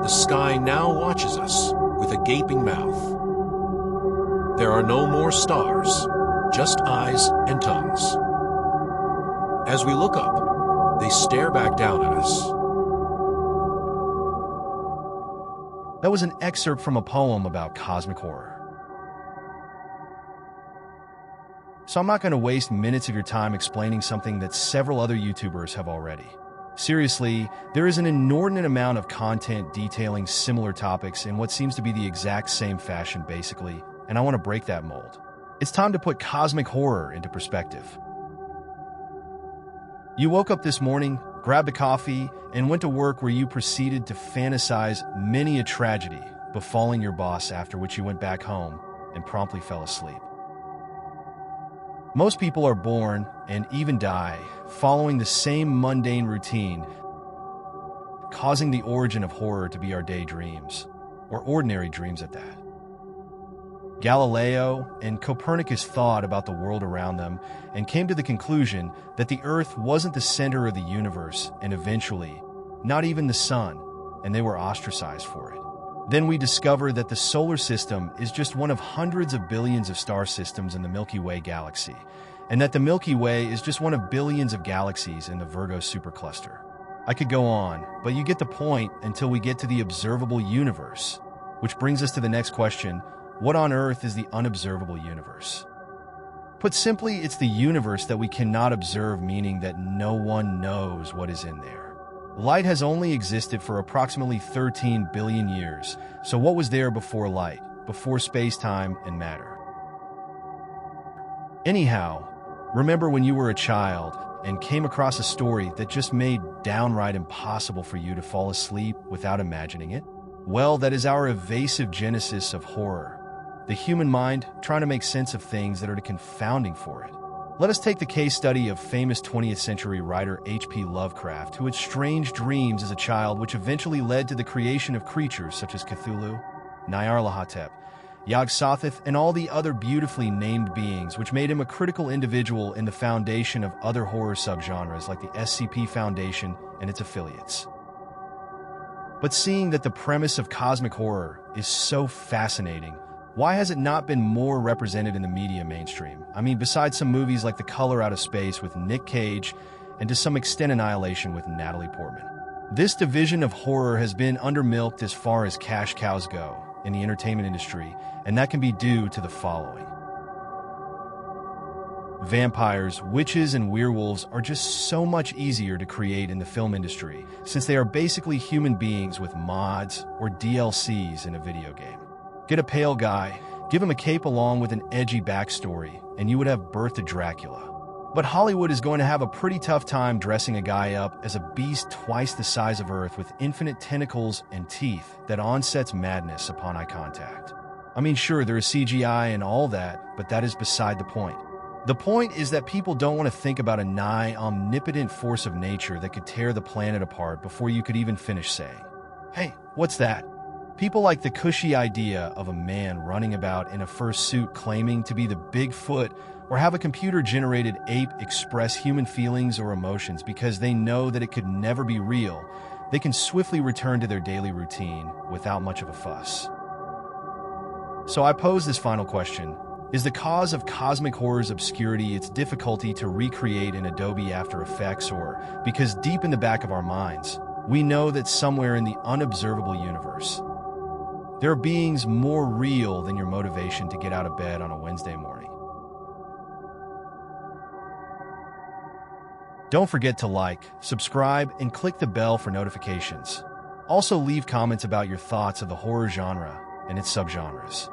The sky now watches us with a gaping mouth. There are no more stars, just eyes and tongues. As we look up, they stare back down at us. That was an excerpt from a poem about cosmic horror. So I'm not going to waste minutes of your time explaining something that several other YouTubers have already. Seriously, there is an inordinate amount of content detailing similar topics in what seems to be the exact same fashion basically, and I want to break that mold. It's time to put cosmic horror into perspective. You woke up this morning, grabbed a coffee, and went to work where you proceeded to fantasize many a tragedy befalling your boss, after which you went back home and promptly fell asleep. Most people are born and even die following the same mundane routine, causing the origin of horror to be our daydreams, or ordinary dreams at that. Galileo and Copernicus thought about the world around them and came to the conclusion that the Earth wasn't the center of the universe, and eventually, not even the sun, and they were ostracized for it. Then we discover that the solar system is just one of hundreds of billions of star systems in the Milky Way galaxy, and that the Milky Way is just one of billions of galaxies in the Virgo supercluster. I could go on, but you get the point until we get to the observable universe, which brings us to the next question: what on earth is the unobservable universe? Put simply, it's the universe that we cannot observe, meaning that no one knows what is in there. Light has only existed for approximately 13 billion years, so what was there before light, before space-time and matter? Anyhow, remember when you were a child and came across a story that just made downright impossible for you to fall asleep without imagining it? Well, that is our evasive genesis of horror, the human mind trying to make sense of things that are confounding for it. Let us take the case study of famous 20th century writer H.P. Lovecraft, who had strange dreams as a child which eventually led to the creation of creatures such as Cthulhu, Nyarlathotep, Yog-Sothoth, and all the other beautifully named beings, which made him a critical individual in the foundation of other horror subgenres like the SCP Foundation and its affiliates. But seeing that the premise of cosmic horror is so fascinating, why has it not been more represented in the media mainstream? I mean, besides some movies like The Color Out of Space with Nick Cage, and to some extent Annihilation with Natalie Portman. This division of horror has been undermilked as far as cash cows go in the entertainment industry, and that can be due to the following. Vampires, witches, and werewolves are just so much easier to create in the film industry, since they are basically human beings with mods or DLCs in a video game. Get a pale guy, give him a cape along with an edgy backstory, and you would have Birth of Dracula. But Hollywood is going to have a pretty tough time dressing a guy up as a beast twice the size of Earth with infinite tentacles and teeth that onsets madness upon eye contact. I mean, sure, there is CGI and all that, but that is beside the point. The point is that people don't want to think about a nigh omnipotent force of nature that could tear the planet apart before you could even finish saying, "Hey, what's that?" People like the cushy idea of a man running about in a fursuit claiming to be the Bigfoot, or have a computer-generated ape express human feelings or emotions because they know that it could never be real. They can swiftly return to their daily routine without much of a fuss. So I pose this final question. Is the cause of cosmic horror's obscurity its difficulty to recreate in Adobe After Effects, or because deep in the back of our minds, we know that somewhere in the unobservable universe, there are beings more real than your motivation to get out of bed on a Wednesday morning? Don't forget to like, subscribe, and click the bell for notifications. Also leave comments about your thoughts of the horror genre and its subgenres.